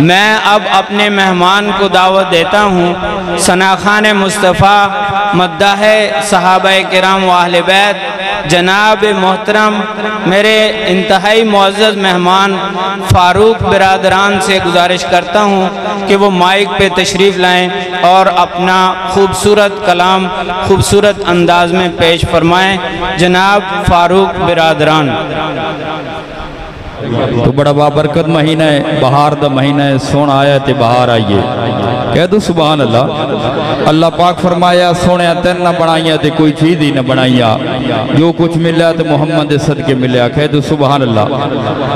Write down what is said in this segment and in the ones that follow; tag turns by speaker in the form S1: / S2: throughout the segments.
S1: मैं अब अपने मेहमान को दावत देता हूँ। सनाखान मुस्तफ़ा मद्दाह सहाबाए किराम व अहले बैत जनाब मोहतरम मेरे इंतहाई मुअज़्ज़ज़ मेहमान फ़ारूक बिरादरान से गुजारिश करता हूँ कि वो माइक पे तशरीफ़ लाएँ और अपना खूबसूरत कलाम खूबसूरत अंदाज में पेश फरमाएँ। जनाब फ़ारूक बिरादरान।
S2: तो बड़ा बाबरकत महीना है, बहार दा महीना है, सोना आया ते बहार आइए। कह दो सुभान अल्लाह। अल्लाह पाक फरमाया सोने तेन ना बनाइया ते कोई चीज ही ना बनाइया, जो कुछ मिला तो मोहम्मद दे सदके मिला। कह दो सुभान अल्लाह।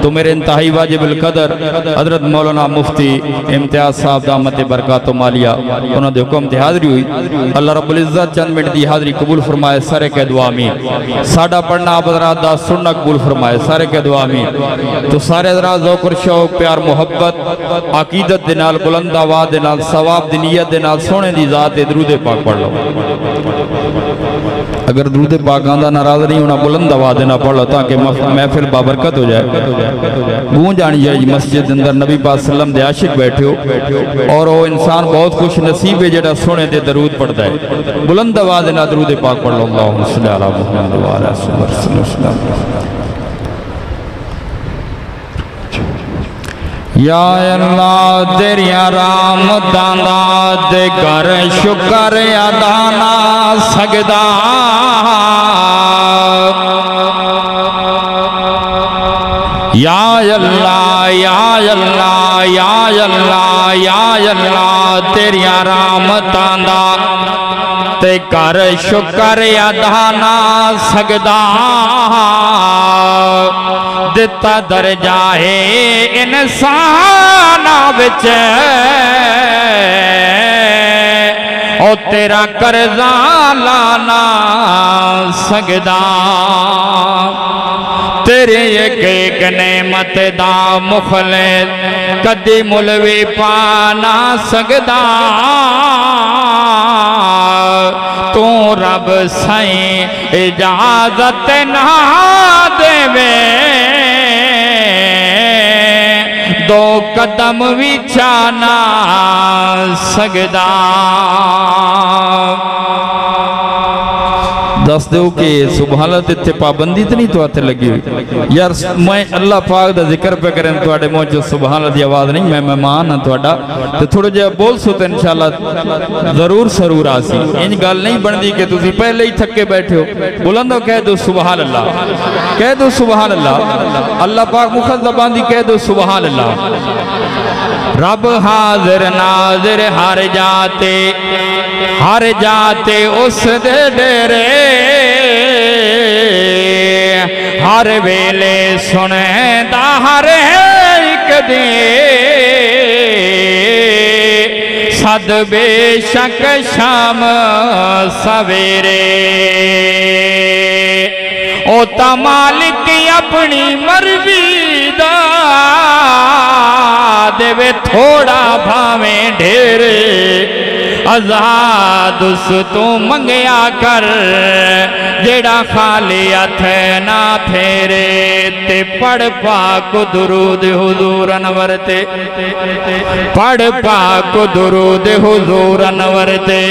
S2: तो मेरे इंतहाई वाजिबुल कदर हजरत मौलाना मुफ्ती इम्तियाज साहब दामत बरकातो मालिया उन्होंने दे हुक्म ते हाज़री हुई। अल्लाह रब्बुल इज्जत चंद मिनट दी हाज़री कबूल फरमाए, सारे कह दुआ आमीन। साडा पढ़ना आप हज़रात दा सुनना कबूल फरमाए, सारे कह दुआ आमीन। तो सारे हज़रात ज़ौक़ और शौक़ प्यार मुहब्बत अकीदत दे नाल बुलंद आवाज़ दे नाल सवाब दी नियत दे नाल सोने दी ज़ात दे दरूद पाक पढ़ लो। अगर दरूद पाक आंदा नाराज़ नहीं होना, बुलंद आवाज़ दे नाल पढ़ लो ताकि महफिल बाबरकत हो जाए। गूंज आनी जाए मस्जिद अंदर नबी पाक सल्लम दे आशिक बैठे हो और वो इंसान बहुत खुश नसीब है जेड़ा सोने दे दरूद पढ़ता है। बुलंद आवाज़ दे नाल दरूद पाक पढ़ लो। अल्लाहुम्मा सल्लि अला मुहम्मद व अला वसल्लम। या अल्लाह तेरिया रहमतां दा दे कर शुक्र अदा ना सकदा। या अल्लाह या अल्लाह या अल्लाह या अल्लाह तेरिया रहमतां दा ते कर शुक्र अदा ना सकदा। दिता दर्जा है इंसान विच ओ तेरा कर्जा लाना सकदा। तेरे एक नेमत दा मुखलिस कदी मुलवी पाना सकदा। तू रब साईं इजाजत ना देवे दो कदम भी चाना सकदा। दस दो कि सुबहानत इत्थे पाबंदी तो नहीं तो हाथ लगी हुई यार। मैं अल्लाह पाक दा जिक्र पे करें थोड़े मुँह चो सुबहानत की आवाज़ नहीं, मैं मेहमान हाँ थोड़ा तो थोड़ा जिहा बोल सो तो इंशाअल्लाह जरूर सरूर आसी। इंज गल नहीं बनती कि तुसी पहले ही थके बैठे हो। बुलंदो कह दो सुबहान अल्लाह, कह दो सुबहान अल्लाह। अल्लाह पाक मुखत ज़बान दी कह दो सुबहान अल्लाह। रब हाजिर नाजिर हर जाते उस दे डेरे हर वेले सुनेदा हर एक दे सद बेशक शाम सवेरे। ओ ता मालिक अपनी मर्जी दा देवे थोड़ा भावें ढेरे। आजाद उस तू मंगया कर जेड़ा खाली हथ ना फेरे। ते पढ़ पाक दुरूद हुजूर अनवर ते, पढ़ पाक दुरूद हुजूर अनवर ते।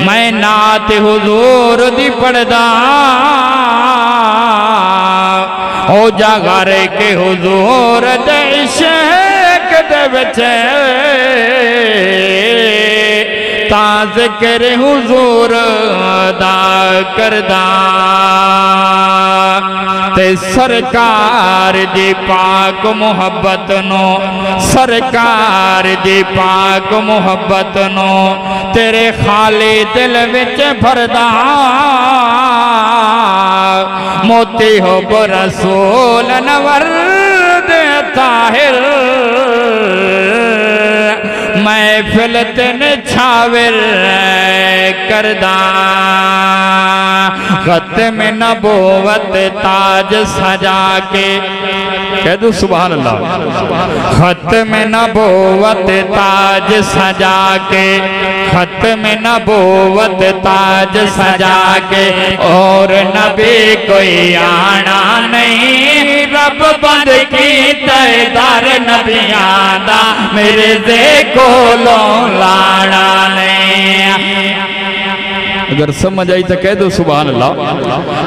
S2: मैं नात हुजूर दी पढ़दा ओ जागर के हुजूर दे इश्क दे विच ता ज़िक्र हुजूर दा करदा। ते सरकार दी पाक मुहब्बत नो, सरकार दी पाक मुहब्बत नो तेरे खाली दिल विच भरदा। मोती हो रसूल नवर दे ताहिर महफिल तेन छाविर करदा। खत्म नबूवत ताज सजा के, कह दो सुभान अल्लाह। खत्म नबूवत ताज सजा के, खत्म नबूवत ताज सजा के, और नबी कोई आना नहीं, रब बंद की दर नबियां दा, मेरे दे कोलों लाना नहीं। अगर समझ आई तो कह दो सुभान अल्लाह।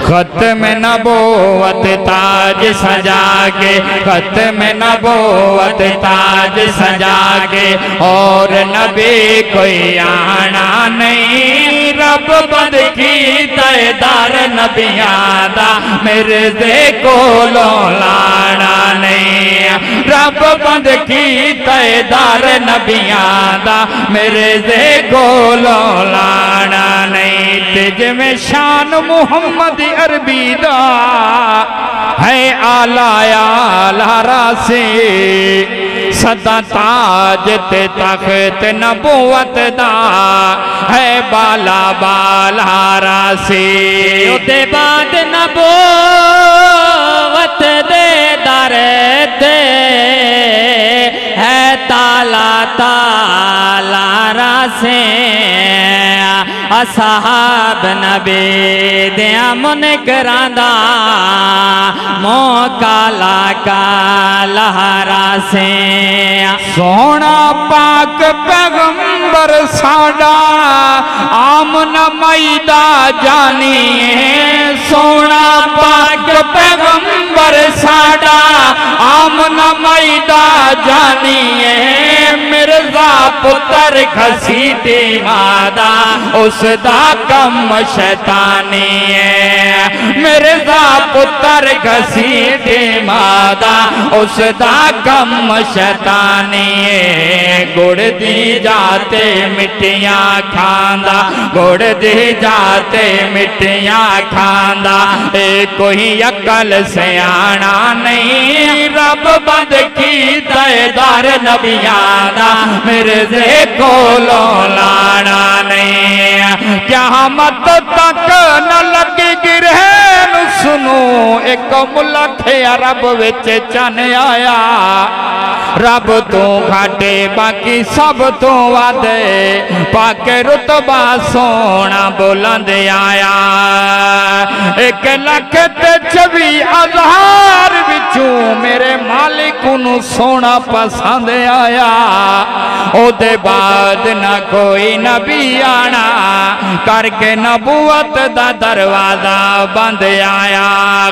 S2: खत्म नबूवत ताज सजा के, खत्म नबूवत ताज सजा के, और नबी कोई आना नहीं, रब बद की दर नबियां दा, मेरे दे कोलों लाना नहीं। रब बद की दर नबियां दा, मेरे दे कोलों लाना नहीं। जिमें शान मुहम्मद अरबी दा है आलाया लारा से, सदा ताज ते तख्त नबूवत दा है बाला बालारा से।
S1: उदे बाद नबूवत दे दर ते है ताला ताला रासे, असहाब नबी दिया मन करांदा, काला काला रासे।
S2: सोना पाक पैगंबर साडा आमना मैदा जानिए, सोना पाक पैगंबर साडा आमना मैदा जानिए, मिर्जा पुत्र घसीटे मादा उसदा कम शैतानी है। मिर्जा पुत्र घसीटे मादा उसदा कम शैतानी है। गुड़ दी जाते मिट्टियां खांदा, गुड़ दी जाते मिट्टियां खांदा, कोई अकल सियाना नहीं, रब बद की दर नबियां दा, मेरे दे कोलों लाना नहीं। क़यामत तक न लगी गिरहन सुनो, एक मुल्क अरब विच चन आया, रब तो घाटे बाकी सब तो वादे, पाके रुतबा सोना बुलंद आया। 1,24,000 विचों मेरे मालिक नू सोना पसंद आया। ओदे बाद न कोई नबी आना, करके नबूवत दा दरवाजा बंद आया।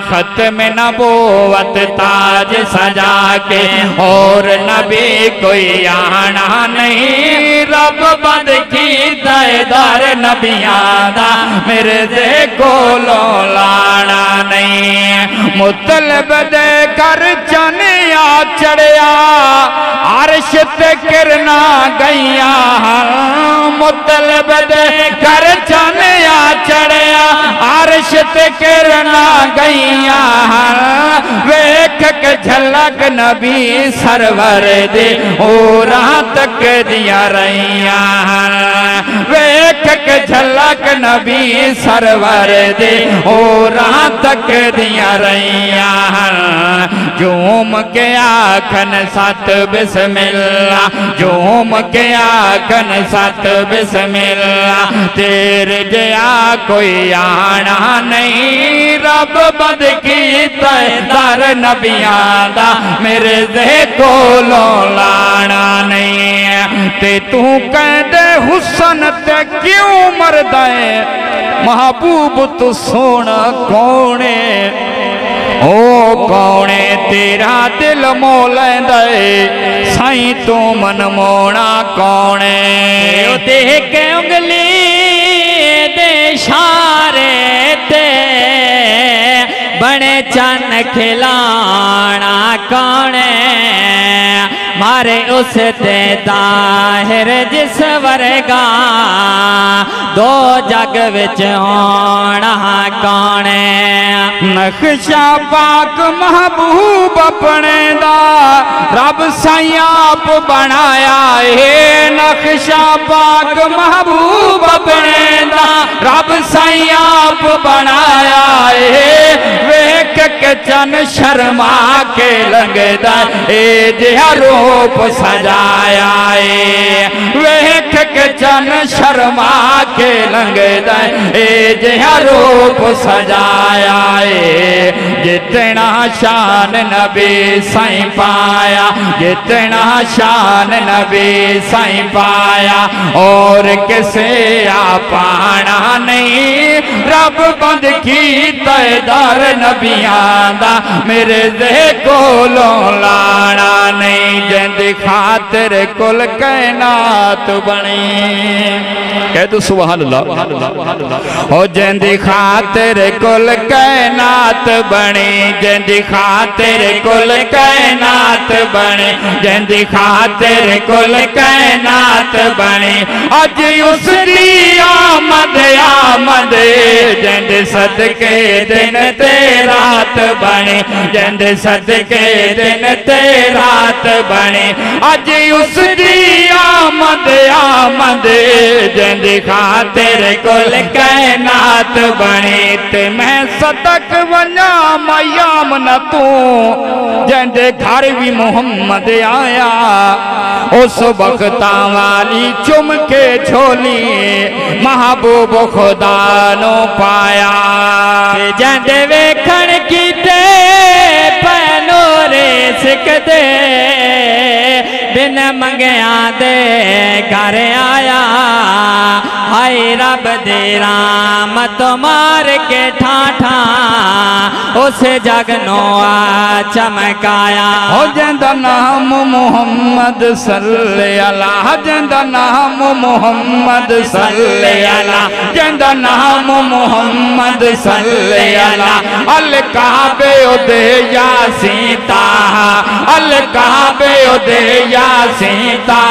S2: खत्म नबूवत ताज सजा के, और नबी कोई आना नहीं, रब बंद की दर नबियां दा, मेरे दे कोलों लाना नहीं। मुतलब दे कर चनिया चढ़िया, अर्श ते किरना गईया, मुतलब दे कर चनिया चढ़िया, अर्श ते किरना गईया, वेख के झलक नबी सरवर दे ओरा तक दिया रहिया, वेख के झलक नबी सरवर दे ओरा तक दिया रहिया। झूम के आखन सत बिस्मिल्लाह, झूम के आखन सत बिस्मिल्लाह, तेरे जया कोई आना नहीं, रब बद की दर नबियां दा, मेरे दे कोलों लाना नहीं। ते तू कहदे हुसन ते क्यों मरदा है, महबूब तू सोना कौने, ओ कौने तेरा दिल मोलैंदा है, साईं तू मन मोना कौने।
S1: देख के उंगली दे इशारे ते बड़े चन खिलाना कौने,
S3: मारे उस ते ताहिर जिस वर्गा दो जग विच होना कौन
S2: नक्शा पाक महबूब अपने दा रब साईं आप बनाया है नक्शा पाक महबूब अपने दा रब साईं आप बनाया है वेख के चन शर्मा के लगदा ए जिहा रूप सजाया है वेख के चन शर्मा के लगदा ए जिहा रूप सजाया है जितना शान नबी साईं पाया जितना शान नबी साईं पाया और किसे आ पाना नहीं रब बंद की तैदार नबियां दा मेरे दे कोलों लाना नहीं जिंद खातिर कुल कायनात बनी कह दो सुभान अल्लाह हो जिंद खातिर कुल कायनात बनी जिंद खातिर कुल कायनात बने जिंद खातिर कुल कायनात बने अज उसकी आमद आमद जिंद सदके दिन ते रात बने जिंद सदके दिन ते रात बने अज उसकी आमद आमद जिंद खातिर कुल कायनात बने ते मैं सदक वना मयाम न तू जिंदे घर भी मोहम्मद आया उस वक्ता वाली चुम के झोली महबूब खुदा नो पाया
S3: जिंदे वेखण कीते पैनोरे सिकदे बिन मंगया दे घर आया हाय रब दे रामत मार के ठाठा उस जग नो चमकाया
S2: हो जिंदा नाम मोहम्मद सल्ले अला जिंदा नाम मोहम्मद सल्ले अला जिंदा नाम मोहम्मद सल्ले अला अल काबे उदे या सीता अल काबे उदे या सीता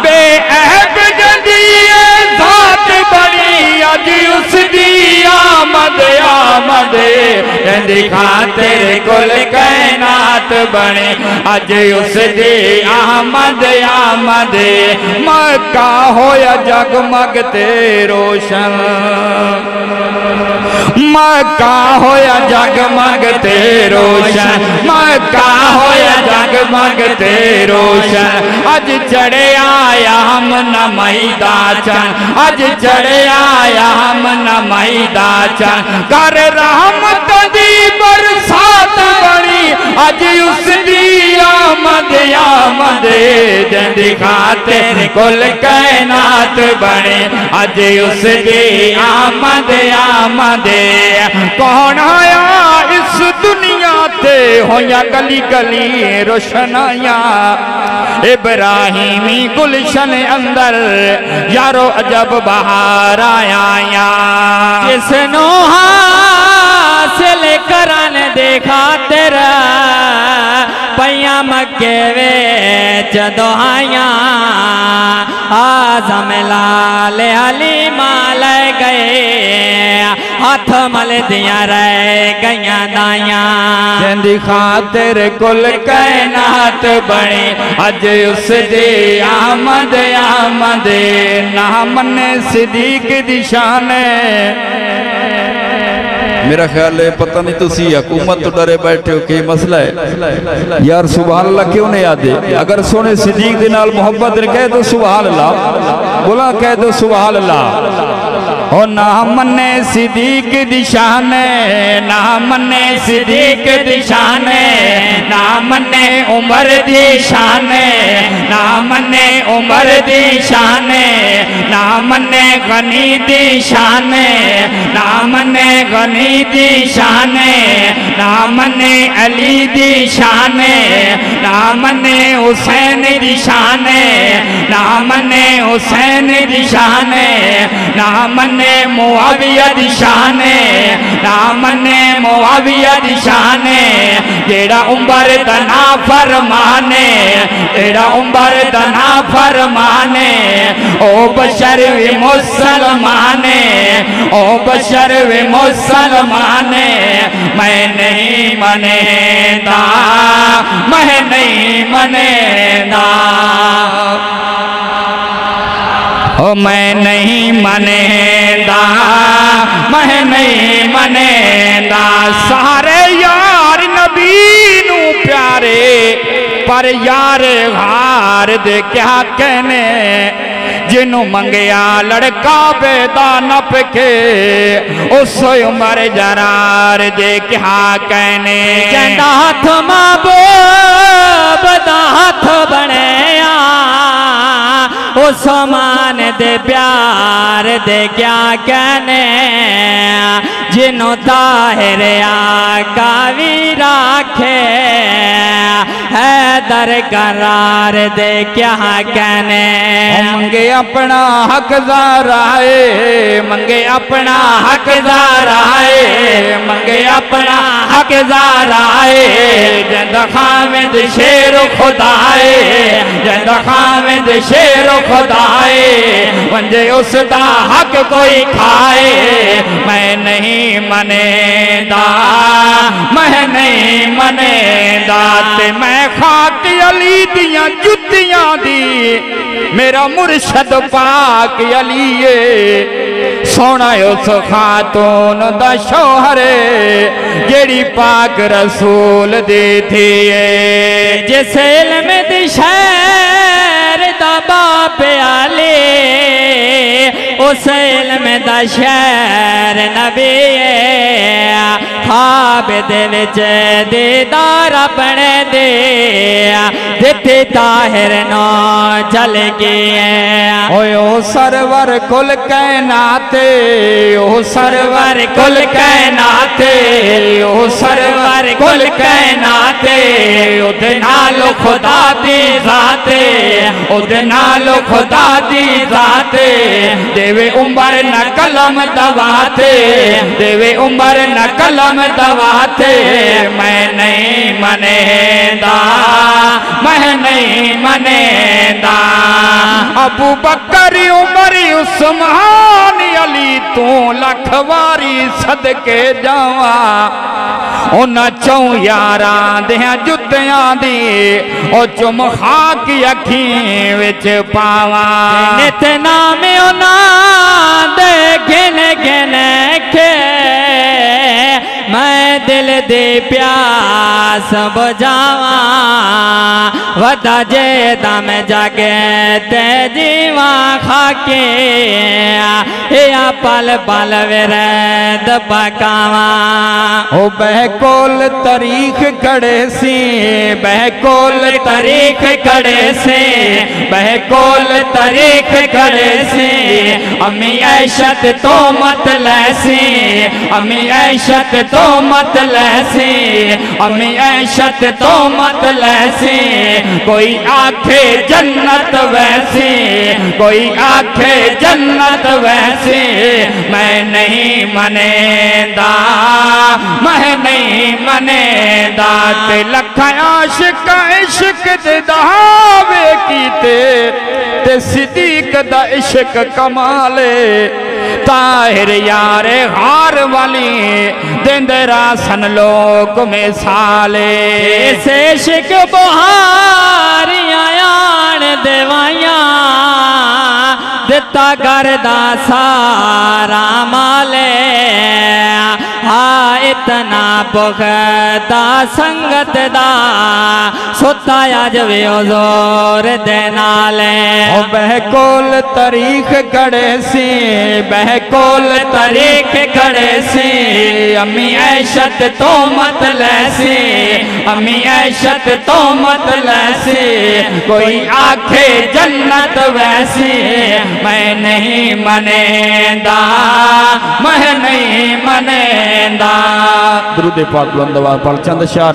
S2: बे ऐब जंदी जात बनी अज उसकी आमद आमद खातिर कुल कायनात बने अज उसकी आमद आमद मक्का होया जगमग ते रोशन मक्का होया जगमग ते रोशन मक्का होया जगमग ते रोशन अज चढ़े आया हम न मैदा चन अज चढ़े आया हम न मैदा चन कर रहमत दी बरसात बनी अज उसकी आमद आमद जिंद खातिर कुल कायनात बने अज उसकी आमद आमद कौन आया इस दुनिया ते होया गली गली रोशनाया इब्राहिमी गुलशन अंदर यारो अजब बहार आया
S3: किसनो हासिल करन देखा तेरा पैया मक्के वेच दोहाइया आजम लाल अली माल गए हाथ मल दिया रह गया दाया
S2: जिंद खातिर कुल कायनात बने अज उस दे आमद आमद ना मन सिद्दीक दी शान मेरा ख्याल है पता नहीं तुसी हुकूमत तो डरे बैठे हो कि मसला है यार सुभान अल्लाह क्यों नहीं आते अगर सोने सिद्दीक दे नाल मोहब्बत कह दो सुभान अल्लाह बोला कह दो सुभान अल्लाह ओ ना मन्ने सिद्दीक दी शान ना मन्ने सिद्दीक दी शान ना मन्ने उमर दी शान ना मन्ने उमर दी शान ना मन्ने गनी दी शान ना मन्ने गनी दी शान ना मन्ने अली दी शान ना मन्ने हुसैन दी शान
S3: ना मने हुसैन दी शान ना मने मुआविया दी शान ना मने मुआविया दी शान जेड़ा उमर दा ना फरमाने जेड़ा उमर दा ना फरमाने ओ बशर वे मुसलमाने ओ बशर वे मुसलमाने मैं नहीं मनेदा मैं नहीं मनेदा ओ मैं नहीं मनेदा मैं नहीं मनेदा सारे यार नबी नू प्यारे पर यार हार दे क्या कहने जिन्हों मंगया लड़का बेदा नप के उस उमर जरार दे क्या कहने कहता हथ महबूब दा हथ बनया उस मान दे प्यार दे क्या कहने जिन्हों ताहिर आका भी राखे है दर करार दे क्या कहने मंगे अपना हक ज़राए मंगे अपना हक ज़राए मंगे अपना हक ज़राए जंद खामिद शेर खुदाए जंद खामिद शेर खुदाए वंजे उसदा हक कोई खाए मैं नहीं मनेदा मैं नहीं मनेदा ते मैं खाक अली दियां जुत्तियां दी मेरा मुर्शद पाक अलीए सोना उस खातून दा शोहर जेड़ी पाक रसूल दी थी जिस इल्म दी शहर दा बाप आले उस इल्म दा शहर नबी ख्वाब दे विच दीदार अपने दे दिते ताहिर नो चल गए ओ सरवर कुल कहनाते ओ सरवर कुल कहनाते ओ सरवर कुल कहनाते उदे नालो खुदा दी जाते उदे नालो खुदा दी जाते देवे उमर न कलम दवाते देवे उमर न कलम दवाते मैं नहीं मनेदा मैं नहीं मनेदा अबू बकर उमर उस्मान अली तू लख वारी सदके जावा उन्हां चौं यारां दियां जुत्तियां दी ओ चुम खाक अखीं विच पावा नित नाम उन्हां दे गिन गिन के मैं दिल दे प्यास बुझावा वदा जे दम जागे ते जीवा खाके या पल पल विरद पकावा ओ बहकोल तारीख खड़े सी बहकोल तारीख खड़े से बहकोल तारीख खड़े से अम्मी ऐशत तो मत लैसी अम्मी ऐशत तो मत लैसी अम्मी ऐशत तो मत लैसी कोई आखे जन्नत वैसी कोई आखे जन्नत वैसी मैं नहीं मनेदा मैं नहीं मनेदा ते लख आशिक इश्क दे दावे कीते ते सिद्दीक दा इश्क कमाले ताहिर यार हार वाली देंदे रासन लोग में साले से इश्क बुहारियां आन देवाइयां दिता करदा सारा माले हाँ इतना पुख्ता संगत दा सुता अज वे जोर दे नाले बहकोल तारीख खड़े सी बहकोल तारीख खड़े सी अम्मी ऐशत तो मत लैसी अम्मी ऐशत तो मत लैसी कोई आखे जन्नत वैसी मैं नहीं मनेदा मैं नहीं मनेदा
S2: दरूद पाक बुलंद आवाज़ पढ़ चंद शार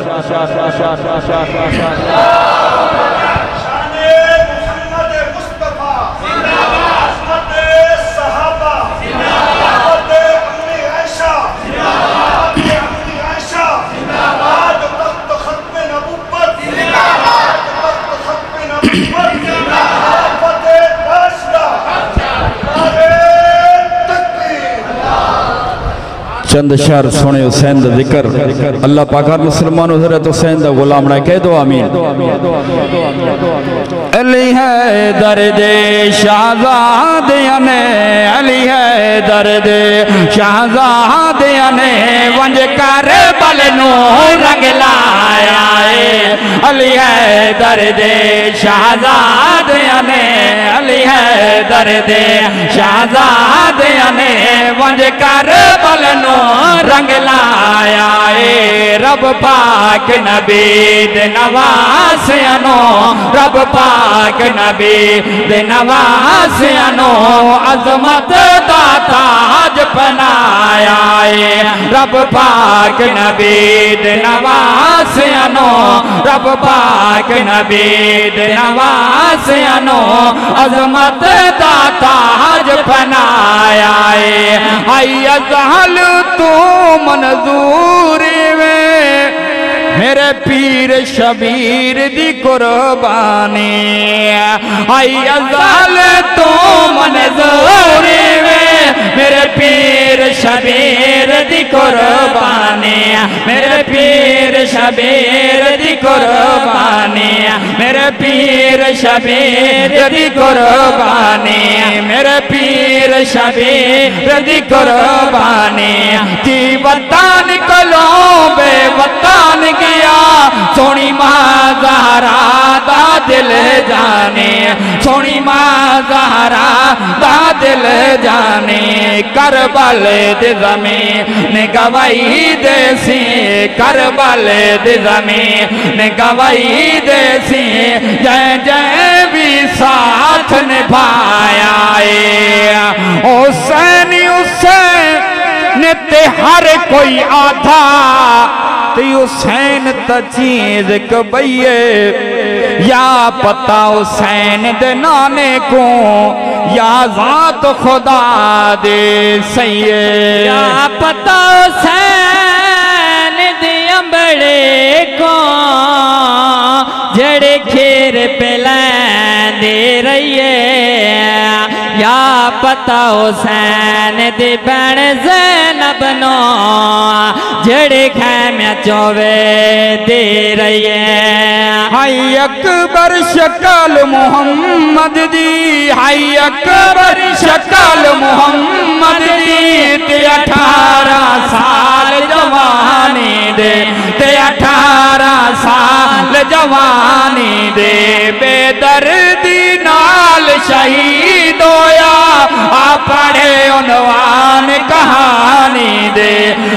S2: चंद शहर सुने हुसैन दा जिक्र अल्लाह पाक हर मुसलमान हज़रत हुसैन दा गुलाम ना कह दो आमीन। अली है दर्द शाहज़ादियां ने, अली है दर्द शाहज़ादियां ने वंज कर बल नू रंग लाया है। अली है दर्द शाहज़ादियां ने, अली है दर्द शाहज़ादियां ने वंज कर बल नू रंग लाया है। रब पाक नबी दे नवासियानो, रब पाक नबी दे नवासियानो अजमत दा ताज पहनाया है। रब पाक नबी दे नवासियानो, रब पाक नबी दे नवासियानो अजमत दा ताज पहनाया है। आई अज़हल तू मंजूरी में मेरे पीर शबीर दी कुर्बानी, आई अज़ाल तू मंजूरी में मेरे पीर शबीर दी कुर्बानी, मेरे पीर शबीर दी कुर्बानी, मेरे पीर शबीर दी कुर्बानी, मेरे पीर शबीर दी कुर्बानी। जी वतन को बेवतन गया सोनी मां ज़हरा दा दिल जाने, सोनी मां ज़हरा दा दिल जाने। करबल दे ज़मीन गवाही देसी, करबल दे ज़मीन गवाही देसी जय जय भी साथ निभाया है। हुसैन हुसैन ते हर कोई आधा ते हुसैन त चीज कबैये, या पता हुसैन दे नाने को या ज़ात खुदा दे सैये,
S3: या पता हुसैन दे अंबड़े को जड़े खेर पे लैंदे रहिए, या पता हुसैन दी भैन ज़ैनब नो जड़े खैम्या चोवे दे रहिए।
S2: हाय अकबर शक्ल मोहम्मद दी, हाय अकबर शक्ल मोहम्मद दी ते 18 साल जवानी दे, ते 18 साल जवानी दे बेदर्दी नाल शहीद होया। आ पढ़े उनवान कहानी दे,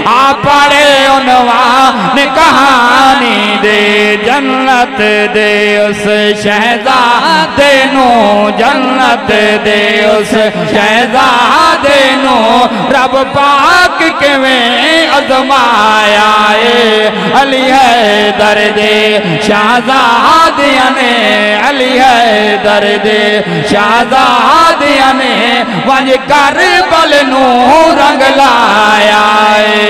S2: आ पढ़े उनवान कहानी दे। जन्नत दे उस शहजादे नू, जन्नत दे उस शहजादे नू रब पाक किवें अज़माया है। अली है दर्द शाहज़ादियां ने, अली है दर्द शाहज़ादियां ने वंज कर बल नू रंग लाया है।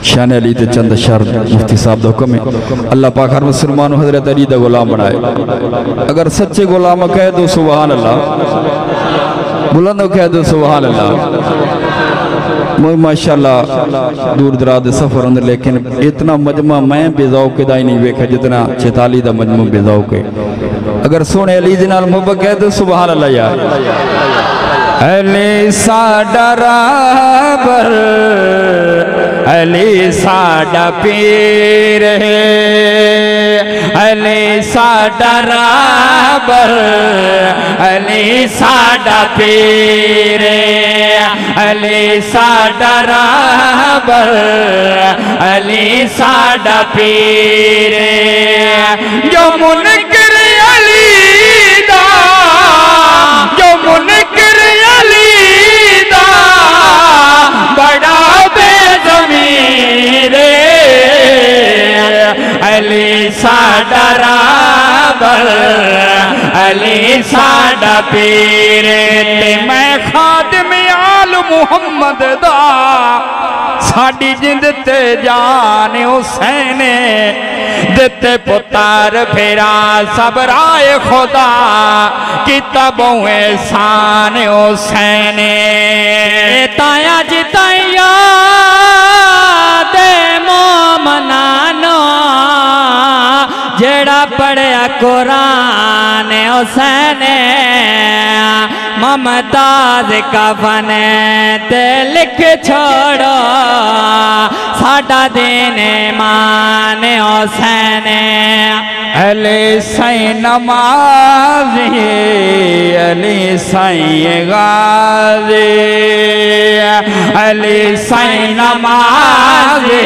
S2: शान अली ते चंद शर मुफ्ती साहब दा हुक्म है अल्लाह पाक हर मुसलमान हजरत अली दा गुलाम बनाए। अगर सच्चे गुलाम कह दो सुभान अल्लाह, बुलंद कह दो सुभान अल्लाह। माशाअल्लाह दूर दराज सफर अंदर लेकिन इतना मजमा मैं बेजौक ही नहीं वेखा जितना 46 दा मजमू बेजौक है। अगर सोने अली दे नाल मुहब्बत कह दो सुभान अल्लाह यार। अली साडा राबर, अली साडा पीर है, अली साडा राबर, अली साडा पीर है, अली साडा राबर, अली साडा पीर है। जो मुनकर अली दा, जो मुनकर अली दा बड़ा बेज़मीर, अली
S3: साडा राबर, अली साडा पीर।
S2: ते मैं खादिम आल मुहम्मद दा, साडी जिंद ते जान हुसैन दिते पुतार फेरा सब राय खुदा किता बहुए शान हुसैन।
S3: ताया जी ताया दे मोमनानो जेड़ा पढ़िया कुरान हुसैन ममताज कफन ते लिख छोड़ो साडा दीन मान हुसैन।
S2: अली साईं नमाज़ी अली साईं गाज़ी, अली साईं नमाज़ी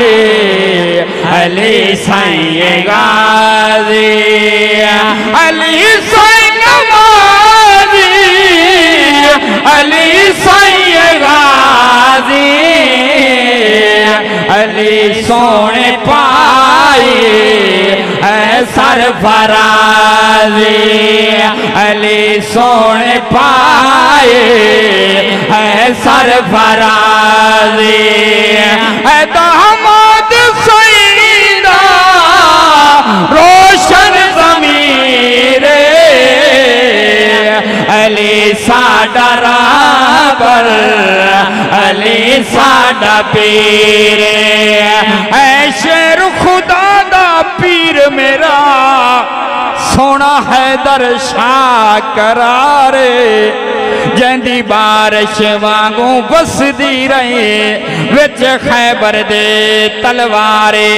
S2: अली साईं गाज़ी, अली साईं नमाज़ी अली साईं गाज़ी, अली सोने पाए सरफराज़ी, अली सोने पाए है सरफराज़ी। है दामाद सईदा रोशन ज़मीरे, अली साडा राबर, अली साडा पीर। है शेर खुदा दा पीर मेरा सोना हैदर शाह करारे, जंदी बारिश वांगू बसदी रहे विच खैबर दे तलवारे।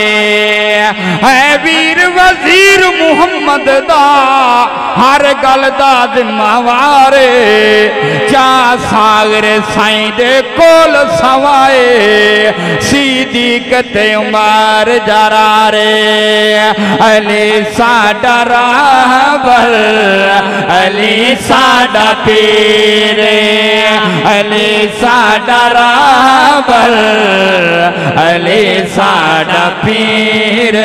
S2: है वीर वजीर मुहम्मद दा हर गल दा जिम्मेवारे, चा सागर साईं दे कोल सवाए सीदीक ते उमर जरारे। अली साडा राबर, अली साडा पीर, अली साडा राबर, अली साडा पीर।